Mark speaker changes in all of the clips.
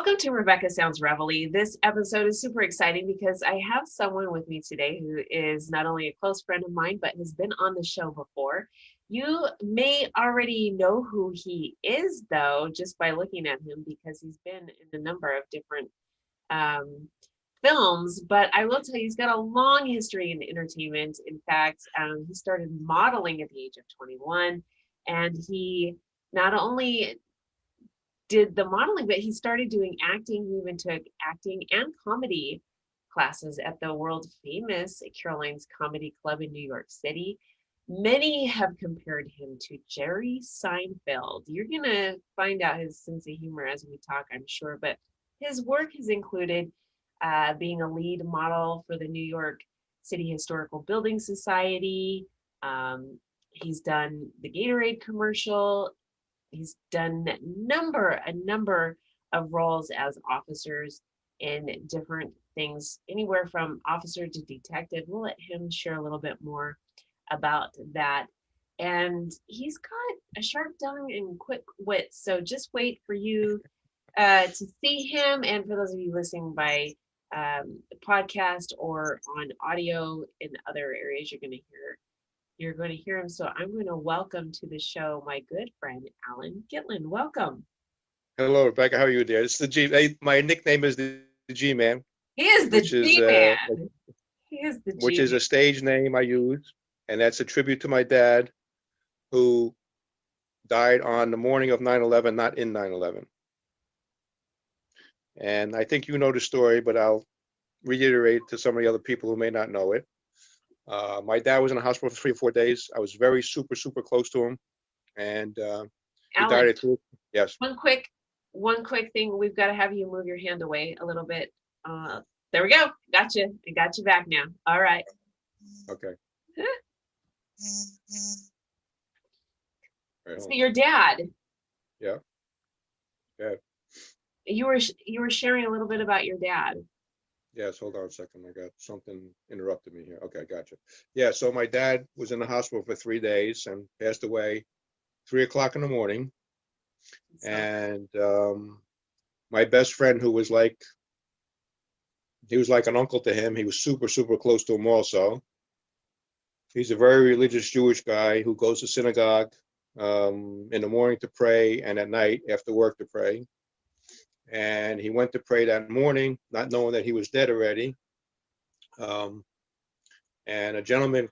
Speaker 1: Welcome to Rebecca Sounds Reveille. This episode is super exciting because I have someone with me today who is not only a close friend of mine, but has been on the show before. You may already know who he is, though, just by looking at him because he's been in a number of different films. But I will tell you, he's got a long history in entertainment. In fact, he started modeling at the age of 21, and he not only did the modeling, but he started doing acting. He even took acting and comedy classes at the world famous Caroline's Comedy Club in New York City. Many have compared him to Jerry Seinfeld. You're going to find out his sense of humor as we talk, I'm sure, but his work has included being a lead model for the New York City Historical Building Society. He's done the Gatorade commercial. He's done a number of roles as officers in different things, anywhere from officer to detective. We'll let him share a little bit more about that. And he's got a sharp tongue and quick wit. So just wait for you to see him. And for those of you listening by podcast or on audio in other areas, you're going to hear him. So I'm going to welcome to the show my good friend, Allan Gitlin. Welcome.
Speaker 2: Hello, Rebecca. How are you, dear? It's the G. My nickname is the G-Man.
Speaker 1: He is the G-Man. He is the G-Man.
Speaker 2: Which is a stage name I use, and that's a tribute to my dad, who died on the morning of 9/11, not in 9/11. And I think you know the story, but I'll reiterate to some of the other people who may not know it. My dad was in the hospital for 3 or 4 days. I was very super close to him, and he died at 2. Yes.
Speaker 1: One quick thing. We've got to have you move your hand away a little bit. There we go. Gotcha. I got you back now. All right.
Speaker 2: Okay.
Speaker 1: So your dad.
Speaker 2: Yeah. Yeah.
Speaker 1: You were sharing a little bit about your dad.
Speaker 2: Yes, hold on a second. I got something interrupted me here. Okay, gotcha. Yeah, so my dad was in the hospital for 3 days and passed away 3 o'clock in the morning. And my best friend, he was like an uncle to him. He was super close to him also. He's a very religious Jewish guy who goes to synagogue in the morning to pray and at night after work to pray. And he went to pray that morning, not knowing that he was dead already. And a gentleman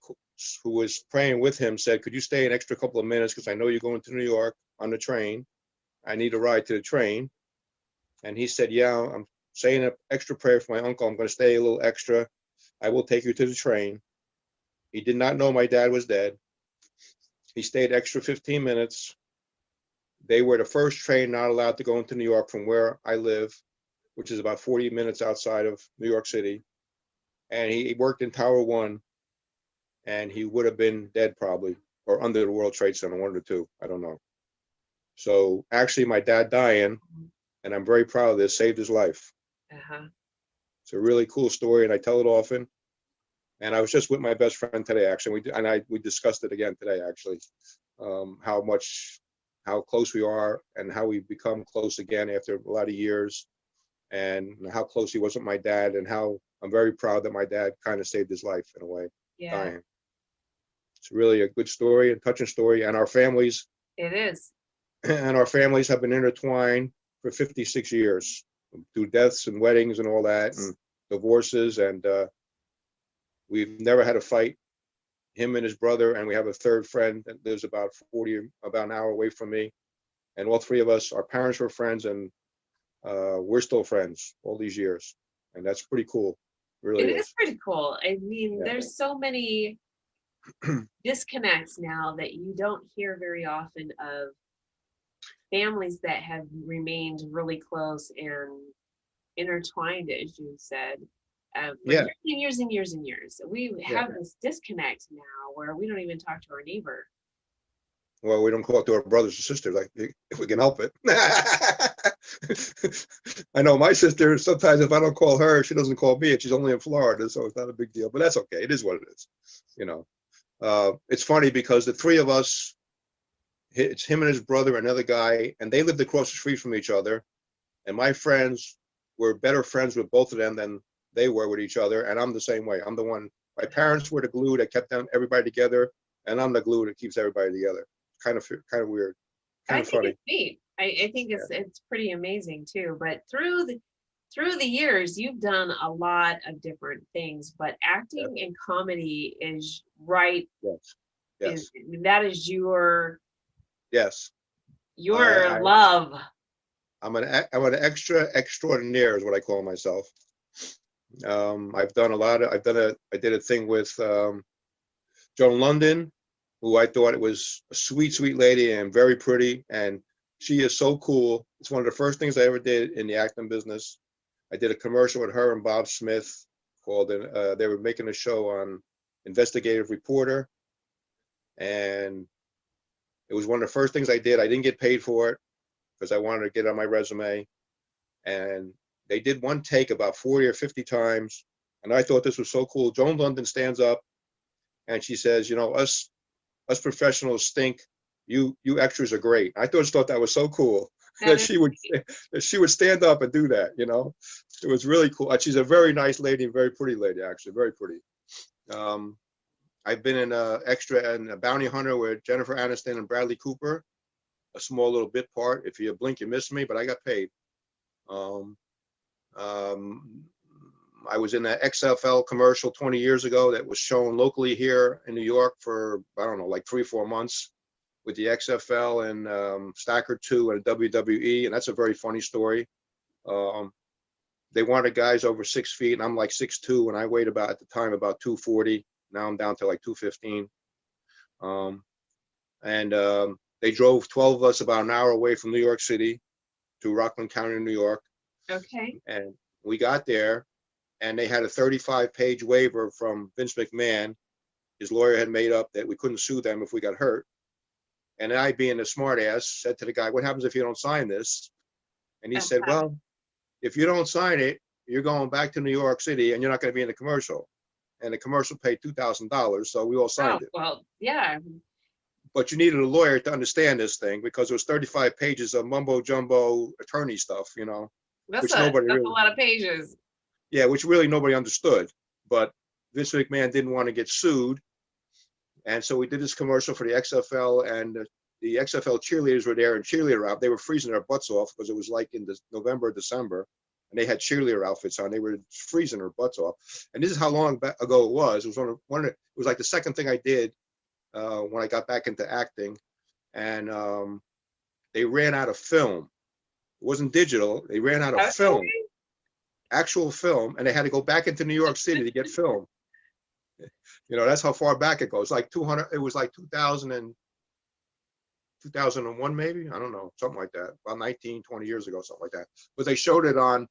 Speaker 2: who was praying with him said, "Could you stay an extra couple of minutes? Because I know you're going to New York on the train. I need a ride to the train." And he said, "Yeah, I'm saying an extra prayer for my uncle. I'm going to stay a little extra. I will take you to the train." He did not know my dad was dead. He stayed extra 15 minutes. They were the first train not allowed to go into New York from where I live, which is about 40 minutes outside of New York City. And he worked in Tower 1, and he would have been dead probably, or under the World Trade Center, 1 or 2, I don't know. So actually my dad dying, and I'm very proud of this, saved his life.
Speaker 1: Uh-huh.
Speaker 2: It's a really cool story, and I tell it often. And I was just with my best friend today, actually. We discussed it again today, actually, how close we are and how we become close again after a lot of years, and how close he was with my dad, and how I'm very proud that my dad kind of saved his life in a way, dying. It's really a good story, a touching story, and our families.
Speaker 1: It is.
Speaker 2: And our families have been intertwined for 56 years through deaths and weddings and all that, and divorces, and we've never had a fight. Him and his brother, and we have a third friend that lives about an hour away from me. And all 3 of us, our parents were friends, and we're still friends all these years. And that's pretty cool. Really
Speaker 1: It is pretty cool. I mean, there's so many disconnects now that you don't hear very often of families that have remained really close and intertwined, as you said. For years and years and years. We have this disconnect now where we don't even talk to our neighbor.
Speaker 2: Well, we don't talk to our brothers and sisters, like, if we can help it. I know my sister, sometimes if I don't call her, she doesn't call me, and she's only in Florida, so it's not a big deal. But that's okay. It is what it is. You know, it's funny because the 3 of us, it's him and his brother, another guy, and they lived across the street from each other. And my friends were better friends with both of them than they were with each other. And I'm the same way. I'm the one, my parents were the glue that kept them, everybody together. And I'm the glue that keeps everybody together. Kind of weird, kind
Speaker 1: I
Speaker 2: of
Speaker 1: think
Speaker 2: funny.
Speaker 1: it's neat. I think it's pretty amazing too. But through the years, you've done a lot of different things. But
Speaker 2: Yeah.
Speaker 1: acting and comedy is right.
Speaker 2: Yes.
Speaker 1: Is
Speaker 2: Yes.
Speaker 1: that is
Speaker 2: Yes.
Speaker 1: your love?
Speaker 2: I'm an extra extraordinaire is what I call myself. I've done a lot of, I did a thing with Joan London, who I thought it was a sweet, sweet lady and very pretty. And she is so cool. It's one of the first things I ever did in the acting business. I did a commercial with her and Bob Smith called, they were making a show on Investigative Reporter. And it was one of the first things I did. I didn't get paid for it because I wanted to get on my resume. And they did one take about 40 or 50 times. And I thought this was so cool. Joan London stands up and she says, you know, us professionals stink. You extras are great. I just thought that was so cool that she would stand up and do that, you know. It was really cool. And she's a very nice lady, very pretty lady, actually, very pretty. I've been in a extra in a Bounty Hunter with Jennifer Aniston and Bradley Cooper, a small little bit part. If you blink, you miss me, but I got paid. I was in an XFL commercial 20 years ago that was shown locally here in New York for, I don't know, like 3-4 months with the XFL and Stacker 2 and WWE. And that's a very funny story. They wanted guys over 6 feet and I'm like 6'2", and I weighed about, at the time, about 240. Now I'm down to like 215. They drove 12 of us about an hour away from New York City to Rockland County, New York.
Speaker 1: Okay.
Speaker 2: And we got there and they had a 35-page waiver from Vince McMahon. His lawyer had made up that we couldn't sue them if we got hurt. And I, being a smart ass, said to the guy, what happens if you don't sign this? And he said, well, if you don't sign it, you're going back to New York City and you're not going to be in the commercial. And the commercial paid $2,000, so we all signed it.
Speaker 1: Well, yeah.
Speaker 2: But you needed a lawyer to understand this thing because it was 35 pages of mumbo jumbo attorney stuff, you know.
Speaker 1: That's a lot of pages.
Speaker 2: Yeah, which really nobody understood. But Vince McMahon didn't want to get sued. And so we did this commercial for the XFL, and the XFL cheerleaders were there in cheerleader outfits. They were freezing their butts off because it was like in November, December. And they had cheerleader outfits on. They were freezing their butts off. And this is how long ago it was. It was it was like the second thing I did when I got back into acting. And they ran out of film. It wasn't digital. They ran out of film, actual film, and they had to go back into New York City to get film. You know, that's how far back it goes. Like 200. It was like 2001 maybe. I don't know, something like that. About 19, 20 years ago, something like that. But they showed it on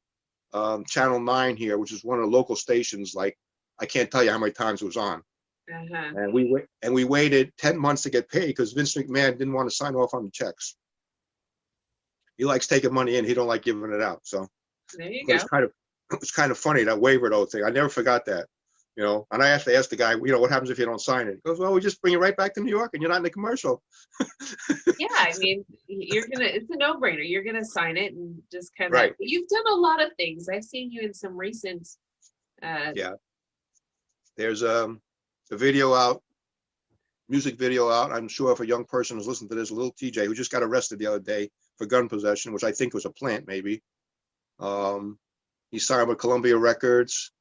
Speaker 2: Channel 9 here, which is one of the local stations. Like, I can't tell you how many times it was on. And we waited 10 months to get paid because Vince McMahon didn't want to sign off on the checks. He likes taking money in. He don't like giving it out. So
Speaker 1: there you go.
Speaker 2: It's kind of funny, that waiver though thing. I never forgot that. You know, and I actually asked the guy, you know, what happens if you don't sign it? He goes, well, we just bring you right back to New York and you're not in the commercial.
Speaker 1: Yeah, I mean, it's a no-brainer. You're gonna sign it and just kind of, right. You've done a lot of things. I've seen you in some recent.
Speaker 2: Yeah. There's a video out, music video out. I'm sure if a young person is listening to this, Lil Tjay, who just got arrested the other day for gun possession, which I think was a plant maybe. He signed with Columbia Records.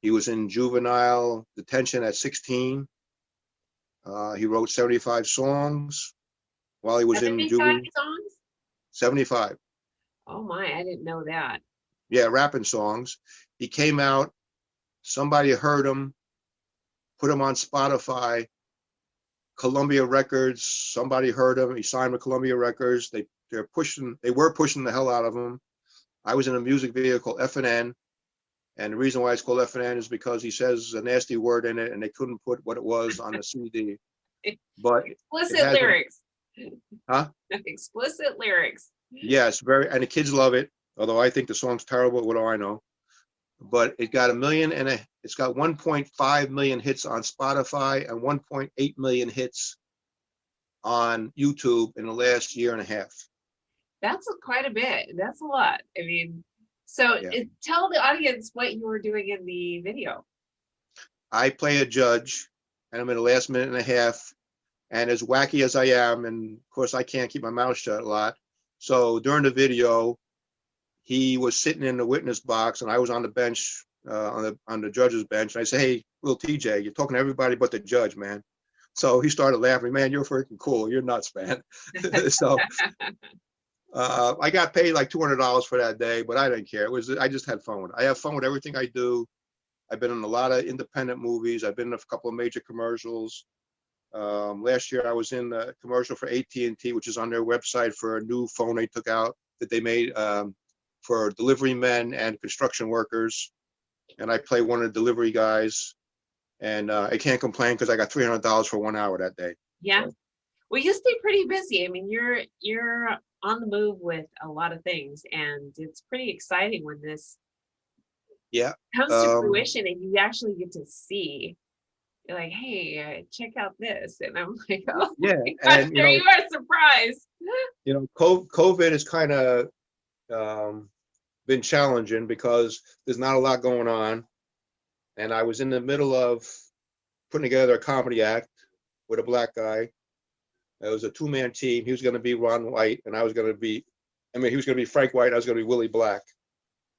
Speaker 2: He was in juvenile detention at 16. He wrote 75 songs while he was in juvenile. 75.
Speaker 1: Oh my, I didn't know that.
Speaker 2: Yeah, rapping songs. He came out, somebody heard him, put him on Spotify, Columbia Records, somebody heard him, he signed with Columbia Records. They were pushing the hell out of him. I was in a music video called F&N. And the reason why it's called F&N is because he says a nasty word in it and they couldn't put what it was on the CD. But
Speaker 1: explicit lyrics.
Speaker 2: Huh?
Speaker 1: Explicit lyrics.
Speaker 2: Yes, and the kids love it. Although I think the song's terrible, what do I know? But it got it's got 1.5 million hits on Spotify and 1.8 million hits on YouTube in the last year and a half.
Speaker 1: That's quite a bit. That's a lot. I mean, so
Speaker 2: Yeah.
Speaker 1: tell the audience what you were doing in the video.
Speaker 2: I play a judge, and I'm in the last minute and a half. And as wacky as I am, and of course I can't keep my mouth shut a lot. So during the video, he was sitting in the witness box, and I was on the bench, on the judge's bench. And I said, "Hey, Lil Tjay, you're talking to everybody but the judge, man." So he started laughing. "Man, you're freaking cool. You're nuts, man." So I got paid like $200 for that day, but I didn't care. I just had fun with it. I have fun with everything I do. I've been in a lot of independent movies. I've been in a couple of major commercials. Last year, I was in a commercial for AT&T, which is on their website, for a new phone they took out that they made for delivery men and construction workers. And I play one of the delivery guys. And I can't complain because I got $300 for 1 hour that day.
Speaker 1: Yeah.
Speaker 2: So,
Speaker 1: Well, you stay pretty busy. I mean, you're on the move with a lot of things, and it's pretty exciting when this
Speaker 2: yeah.
Speaker 1: comes to fruition and you actually get to see. You're like, hey, check out this, and I'm like, oh
Speaker 2: Yeah.
Speaker 1: my gosh,
Speaker 2: And,
Speaker 1: there you are, surprised.
Speaker 2: COVID has kind of been challenging because there's not a lot going on. And I was in the middle of putting together a comedy act with a black guy. It was a two-man team. He was going to be Ron White, and he was going to be Frank White. I was going to be Willie Black.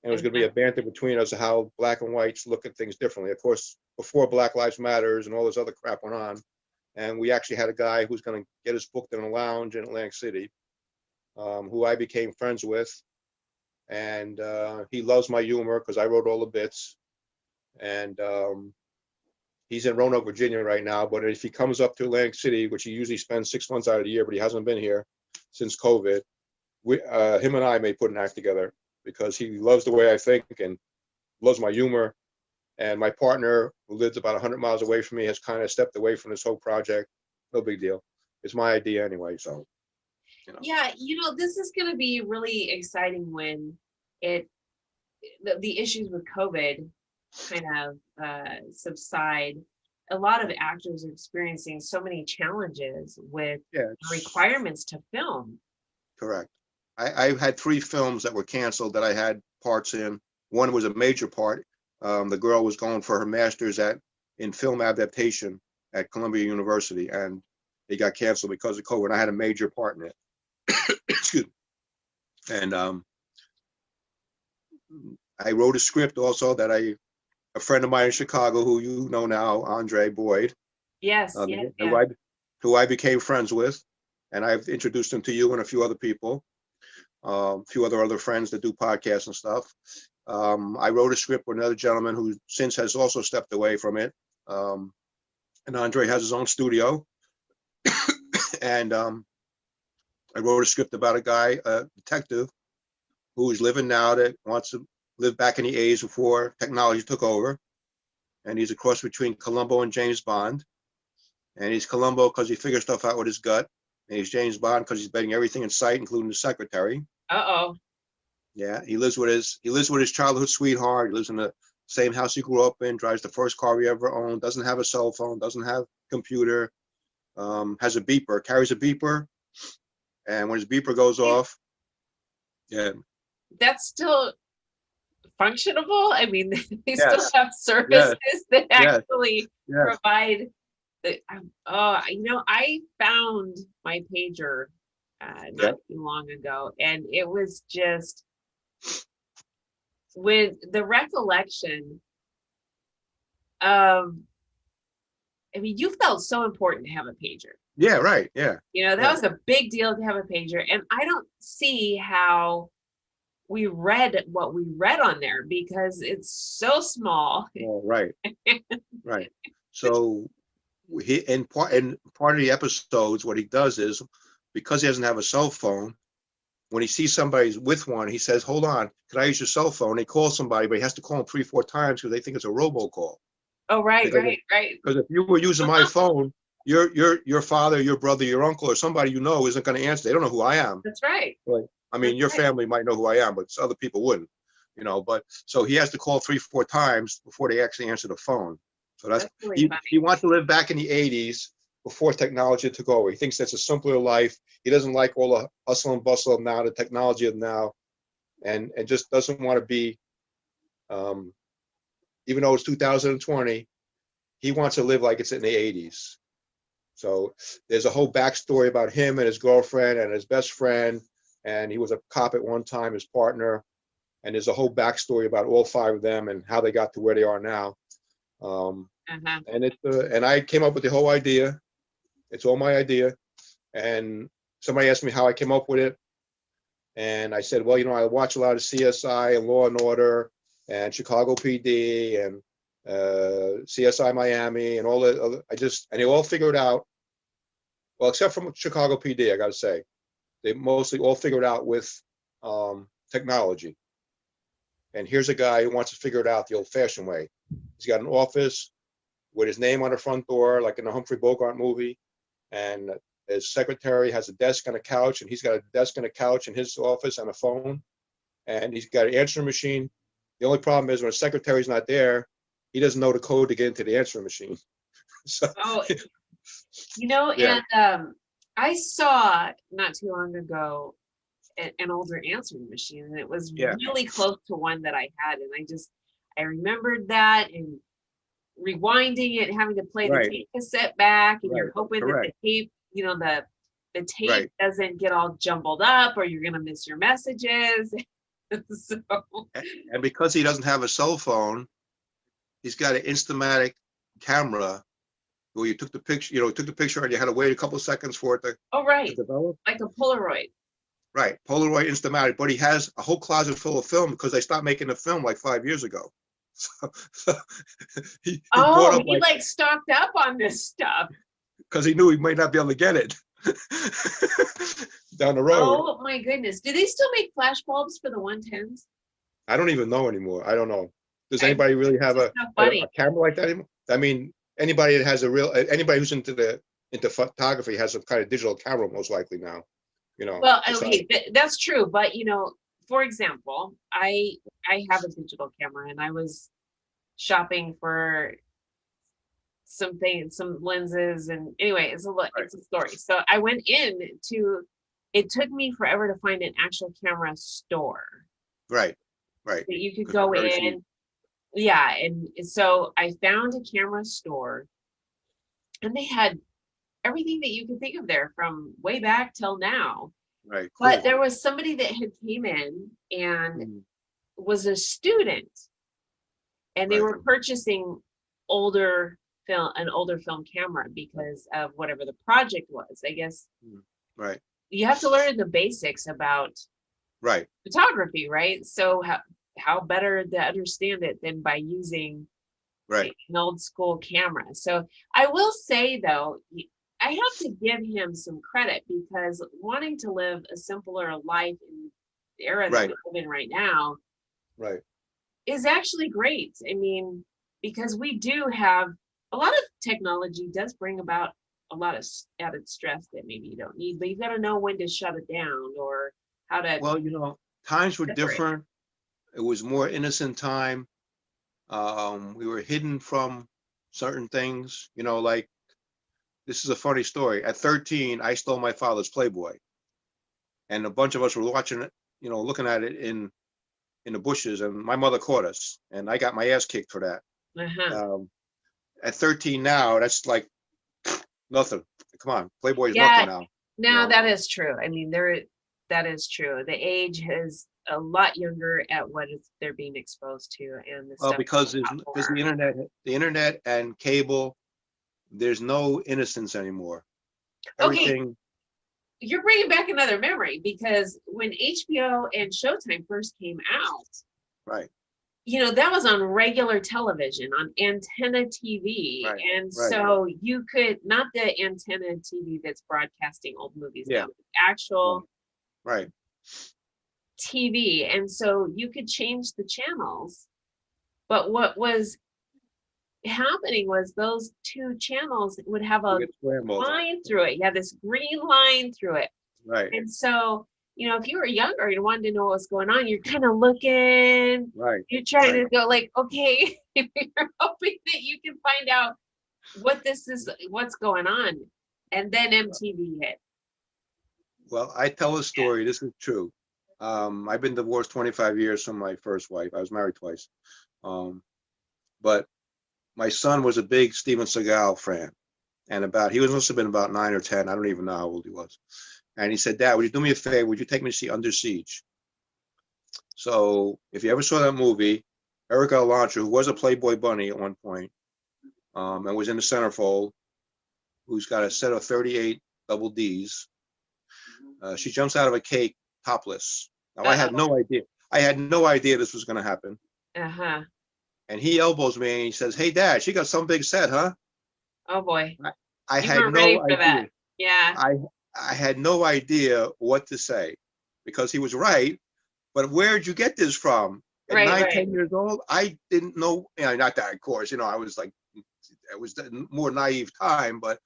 Speaker 2: And it was going to be a banter between us of how black and whites look at things differently. Of course, before Black Lives Matters and all this other crap went on. And we actually had a guy who's going to get us booked in a lounge in Atlantic City, who I became friends with. And he loves my humor because I wrote all the bits. And he's in Roanoke, Virginia right now. But if he comes up to Atlantic City, which he usually spends 6 months out of the year, but he hasn't been here since COVID, him and I may put an act together because he loves the way I think and loves my humor. And my partner, who lives about 100 miles away from me, has kind of stepped away from this whole project. No big deal. It's my idea anyway, so.
Speaker 1: Yeah, this is going to be really exciting when the issues with COVID kind of subside. A lot of actors are experiencing so many challenges with the requirements to film.
Speaker 2: Correct. I've had 3 films that were canceled that I had parts in. One was a major part. The girl was going for her master's in film adaptation at Columbia University, and it got canceled because of COVID. I had a major part in it. Excuse me. And I wrote a script also that a friend of mine in Chicago, who you know now, Andre Boyd.
Speaker 1: Yes,
Speaker 2: who I became friends with, and I've introduced him to you and a few other people, a few other friends that do podcasts and stuff. I wrote a script with another gentleman who since has also stepped away from it. And Andre has his own studio. And I wrote a script about a guy, a detective, who's living now that wants to live back in the 80s before technology took over. And he's a cross between Columbo and James Bond. And he's Columbo because he figures stuff out with his gut. And he's James Bond because he's betting everything in sight, including the secretary.
Speaker 1: Uh-oh.
Speaker 2: Yeah, he lives with his childhood sweetheart. He lives in the same house he grew up in, drives the first car he ever owned, doesn't have a cell phone, doesn't have a computer, has a beeper, carries a beeper. And when his beeper goes off, yeah.
Speaker 1: That's still functionable? I mean, they still have services that actually provide the, I found my pager not too long ago, and it was just with the recollection of, I mean, you felt so important to have a pager.
Speaker 2: Yeah, right. Yeah.
Speaker 1: That was a big deal to have a pager. And I don't see how we read what we read on there because it's so small.
Speaker 2: Oh, right. Right. So in part of the episodes, what he does is, because he doesn't have a cell phone, when he sees somebody's with one, he says, "Hold on, can I use your cell phone?" He calls somebody, but he has to call them 3-4 times because they think it's a robocall.
Speaker 1: Oh, right.
Speaker 2: Because if you were using my phone, your father, your brother, your uncle, or somebody isn't going to answer. They don't know who I am.
Speaker 1: That's right.
Speaker 2: I mean, your family might know who I am, but other people wouldn't, But so he has to call 3-4 times before they actually answer the phone. So that's really he wants to live back in the 80s before technology took over. He thinks that's a simpler life. He doesn't like all the hustle and bustle of now, the technology of now, and just doesn't want to be, even though it's 2020, he wants to live like it's in the 80s. So there's a whole backstory about him and his girlfriend and his best friend, and he was a cop at one time, his partner, and there's a whole backstory about all five of them and how they got to where they are now. And I came up with the whole idea. It's all my idea. And somebody asked me how I came up with it. And I said, well, I watch a lot of CSI and Law and Order and Chicago PD and CSI Miami and all that. And they all figured out, well, except from Chicago PD, I got to say, they mostly all figured out with technology. And here's a guy who wants to figure it out the old-fashioned way. He's got an office with his name on the front door, like in the Humphrey Bogart movie. And his secretary has a desk and a couch, and he's got a desk and a couch in his office and a phone. And he's got an answering machine. The only problem is when the secretary's not there, he doesn't know the code to get into the answering machine. So,
Speaker 1: yeah. And I saw not too long ago an older answering machine, and it was really close to one that I had. And I remembered that and rewinding it, having to play the tape cassette back, and you're hoping that the tape, the tape doesn't get all jumbled up, or you're going to miss your messages. So.
Speaker 2: And because he doesn't have a cell phone, he's got an Instamatic camera where you took the picture, and you had to wait a couple of seconds for it to develop.
Speaker 1: Like a Polaroid.
Speaker 2: Right, Polaroid Instamatic, but he has a whole closet full of film because they stopped making the film like 5 years ago. So he
Speaker 1: stocked up on this stuff
Speaker 2: because he knew he might not be able to get it down the road.
Speaker 1: Oh my goodness! Do they still make flash bulbs for the 110s?
Speaker 2: I don't even know anymore. I don't know. Does anybody really have a camera like that anymore? I mean, anybody that has anybody who's into photography has some kind of digital camera most likely now.
Speaker 1: Well, okay, that's true. But for example, I have a digital camera, and I was shopping for some lenses, and anyway, it's a story. So I went it took me forever to find an actual camera store. Right. That you could go in. Yeah, and so I found a camera store, and they had everything that you could think of there from way back till now. Right. Cool. But there was somebody that had came in and was a student, and they were purchasing an older film camera because of whatever the project was. I guess. Right. You have to learn the basics about photography, right? So how better to understand it than by using an old school camera. So I will say though, I have to give him some credit, because wanting to live a simpler life in the era that we live in right now is actually great. I mean, because we do have a lot of technology does bring about a lot of added stress that maybe you don't need, but you've got to know when to shut it down or how to.
Speaker 2: Well, times were different. It was more innocent time. We were hidden from certain things, like. This is a funny story. At 13, I stole my father's Playboy, and a bunch of us were watching it, looking at it in the bushes, and my mother caught us, and I got my ass kicked for that. At 13 now, that's like nothing. Come on, Playboy is nothing now.
Speaker 1: No, that is true. I mean, that is true. The age is a lot younger at what they're being exposed to, and
Speaker 2: because there's the internet and cable. There's no innocence anymore. Everything.
Speaker 1: Okay. You're bringing back another memory, because when HBO and Showtime first came out, that was on regular television, on antenna TV. So you could, not the antenna TV that's broadcasting old movies now, actual TV. And so you could change the channels. But what was happening was those two channels would have a line through it. You had this green line through it. Right. And so, if you were younger and wanted to know what's going on, you're kind of looking. Right. You're trying to go like, okay, you're hoping that you can find out what's going on. And then MTV hit.
Speaker 2: Well, I tell a story. This is true. I've been divorced 25 years from my first wife. I was married twice. But my son was a big Steven Seagal fan. And he must have been about 9 or 10. I don't even know how old he was. And he said, Dad, would you do me a favor? Would you take me to see Under Siege? So if you ever saw that movie, Erica Elantra, who was a Playboy bunny at one point, and was in the centerfold, who's got a set of 38 double Ds, she jumps out of a cake topless. Now, I had no idea. I had no idea this was going to happen.
Speaker 1: Uh-huh.
Speaker 2: And he elbows me and he says, Hey, Dad, she got some big set, huh?
Speaker 1: Oh, boy.
Speaker 2: I
Speaker 1: You
Speaker 2: had
Speaker 1: weren't
Speaker 2: no
Speaker 1: ready for
Speaker 2: idea.
Speaker 1: that. Yeah.
Speaker 2: I had no idea what to say because he was right. But where'd you get this from? At
Speaker 1: Right.
Speaker 2: 10 years old, I didn't know. Not that, of course. I was like, it was a more naive time. But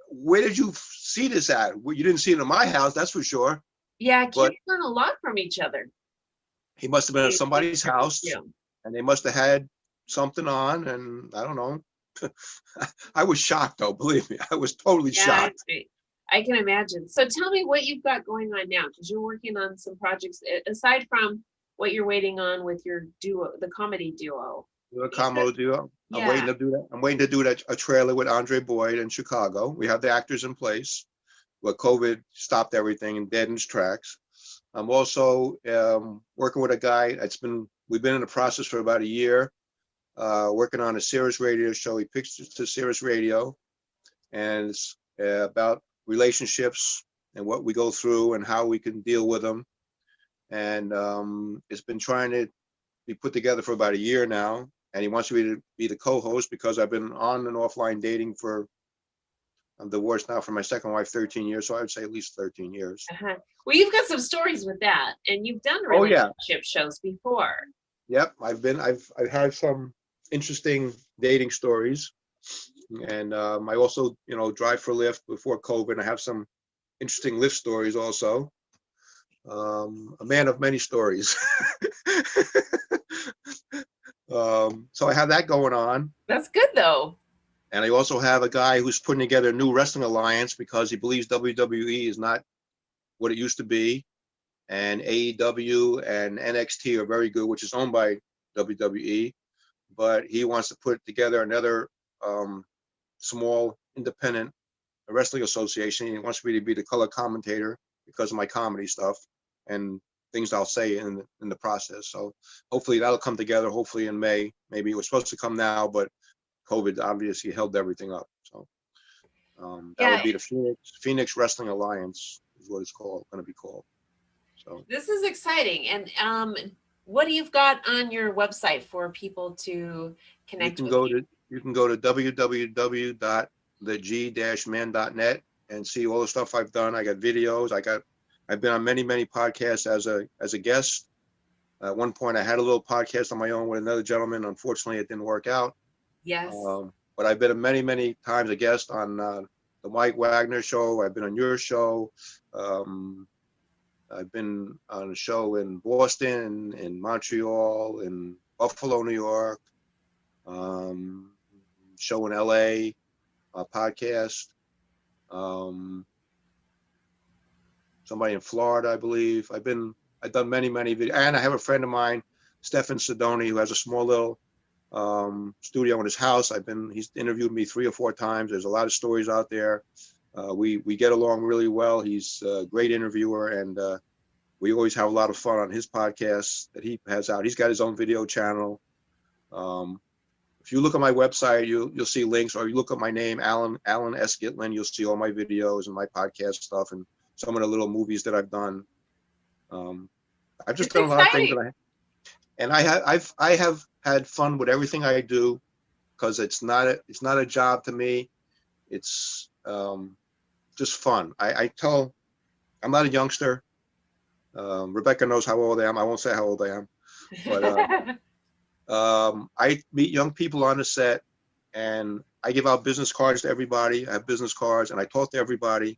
Speaker 2: where did you see this at? Well, you didn't see it in my house, that's for sure.
Speaker 1: Yeah, kids learn a lot from each other.
Speaker 2: He must have been at somebody's house, and they must have had something on, and I don't know. I was shocked, though. Believe me, I was totally shocked.
Speaker 1: I can imagine. So tell me what you've got going on now, because you're working on some projects aside from what you're waiting on with your duo, the comedy duo.
Speaker 2: The comedy duo.
Speaker 1: Yeah.
Speaker 2: I'm waiting to do that. I'm waiting to do that, a trailer with Andre Boyd in Chicago. We have the actors in place, but COVID stopped everything and deadened tracks. I'm also working with a guy. We've been in the process for about a year, working on a Sirius radio show. He pitched to Sirius Radio, and it's about relationships and what we go through and how we can deal with them. And it's been trying to be put together for about a year now. And he wants me to be the co-host because I've been on and offline dating I'm divorced now from my second wife 13 years. So I would say at least 13 years.
Speaker 1: Uh-huh. Well, you've got some stories with that, and you've done relationship shows before.
Speaker 2: Yep. I've had some interesting dating stories. And I also, drive for Lyft before COVID. I have some interesting Lyft stories also. A man of many stories. So I have that going on.
Speaker 1: That's good, though.
Speaker 2: And I also have a guy who's putting together a new wrestling alliance because he believes WWE is not what it used to be. And AEW and NXT are very good, which is owned by WWE. But he wants to put together another small independent wrestling association. He wants me to be the color commentator because of my comedy stuff and things I'll say in the process. So hopefully that'll come together, hopefully in May. Maybe it was supposed to come now, but COVID obviously held everything up. So that would be the Phoenix Wrestling Alliance is what it's going to be called. So
Speaker 1: this is exciting. And what do you've got on your website for people to connect with you?
Speaker 2: You can go to www.theg-man.net and see all the stuff I've done. I got videos. I've been on many podcasts as a guest. At one point, I had a little podcast on my own with another gentleman. Unfortunately, it didn't work out.
Speaker 1: Yes.
Speaker 2: But I've been many times a guest on the Mike Wagner show. I've been on your show. I've been on a show in Boston, in Montreal, in Buffalo, New York. Show in LA, podcast. Somebody in Florida, I believe. I've done many videos, and I have a friend of mine, Stefan Sidoni, who has a small little studio in his house. He's interviewed me 3 or 4 times. There's a lot of stories out there. We get along really well. He's a great interviewer, and we always have a lot of fun on his podcast that he has out. He's got his own video channel. If you look at my website, you'll see links, or you look at my name, Allan S. Gitlin, you'll see all my videos and my podcast stuff and some of the little movies that I've done. I've just done a lot of things, I have had fun with everything I do because it's not a job to me. It's just fun. I'm not a youngster. Rebecca knows how old I am. I won't say how old I am, but I meet young people on the set, and I give out business cards to everybody. I have business cards, and I talk to everybody,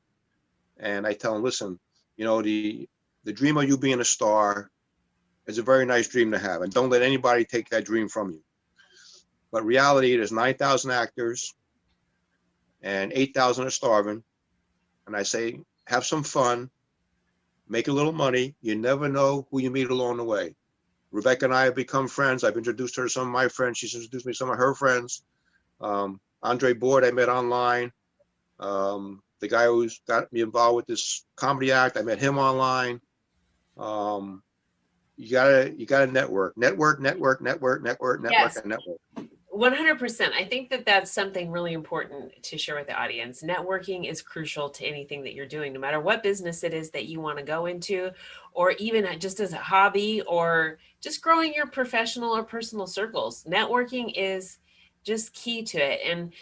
Speaker 2: and I tell them, listen, the dream of you being a star is a very nice dream to have, and don't let anybody take that dream from you. But reality, there's 9,000 actors, and 8,000 are starving, and I say, have some fun, make a little money. You never know who you meet along the way. Rebecca and I have become friends. I've introduced her to some of my friends. She's introduced me to some of her friends. Andre Board, I met online. The guy who's got me involved with this comedy act, I met him online. You gotta network,
Speaker 1: Yes.
Speaker 2: and network.
Speaker 1: 100%. I think that that's something really important to share with the audience. Networking is crucial to anything that you're doing, no matter what business it is that you want to go into, or even just as a hobby, or just growing your professional or personal circles. Networking is just key to it. And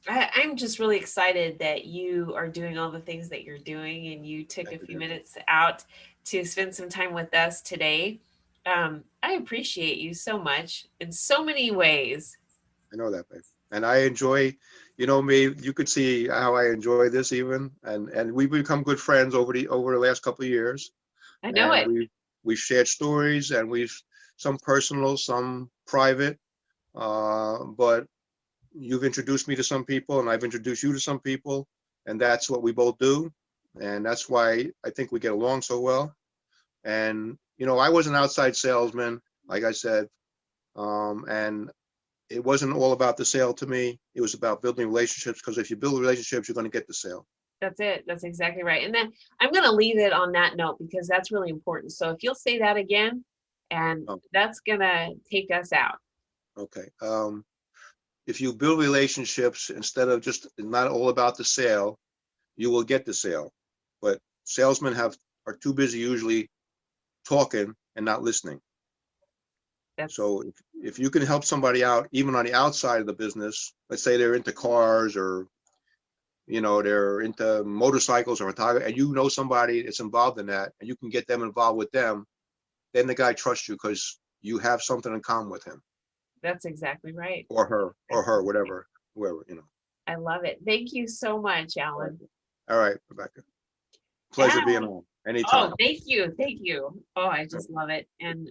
Speaker 1: I'm just really excited that you are doing all the things that you're doing, and you took a few minutes out to spend some time with us today. I appreciate you so much in so many ways.
Speaker 2: I know that, babe. And I enjoy, me. You could see how I enjoy this even, and we've become good friends over the last couple of years.
Speaker 1: I know
Speaker 2: And
Speaker 1: it.
Speaker 2: we've shared stories, and we've some personal, some private. But you've introduced me to some people, and I've introduced you to some people, and that's what we both do, and that's why I think we get along so well. And I was an outside salesman, like I said, and it wasn't all about the sale to me. It was about building relationships, because if you build relationships, you're going to get the sale.
Speaker 1: That's it. That's exactly right. And then I'm going to leave it on that note, because that's really important. So if you'll say that again, and that's going to take us out.
Speaker 2: Okay. If you build relationships instead of just not all about the sale, you will get the sale. But salesmen are too busy usually talking and not listening. So if you can help somebody out, even on the outside of the business, let's say they're into cars, or they're into motorcycles or photography, and you know somebody that's involved in that, and you can get them involved with them, then the guy trusts you because you have something in common with him.
Speaker 1: That's exactly right.
Speaker 2: Or her, whatever, whoever.
Speaker 1: I love it. Thank you so much, Allan.
Speaker 2: All right, Rebecca. Pleasure being on. Anytime.
Speaker 1: Oh, thank you. Thank you. Oh, I just love it. And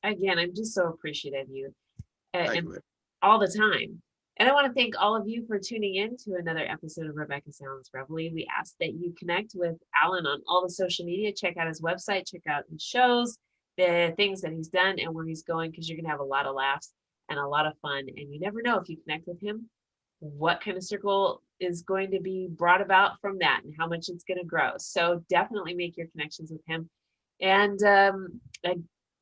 Speaker 1: again, I'm just so appreciative of you, and all the time. And I want to thank all of you for tuning in to another episode of Rebecca Sounds Reveille. We ask that you connect with Allan on all the social media. Check out his website, check out his shows, the things that he's done and where he's going, because you're going to have a lot of laughs and a lot of fun. And you never know, if you connect with him, what kind of circle is going to be brought about from that, and how much it's going to grow. So definitely make your connections with him, and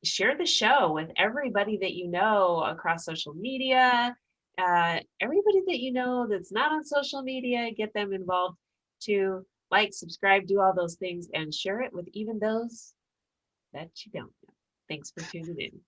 Speaker 1: share the show with everybody that you know across social media. Everybody that you know that's not on social media, get them involved to like, subscribe, do all those things, and share it with even those that you don't know. Thanks for tuning in.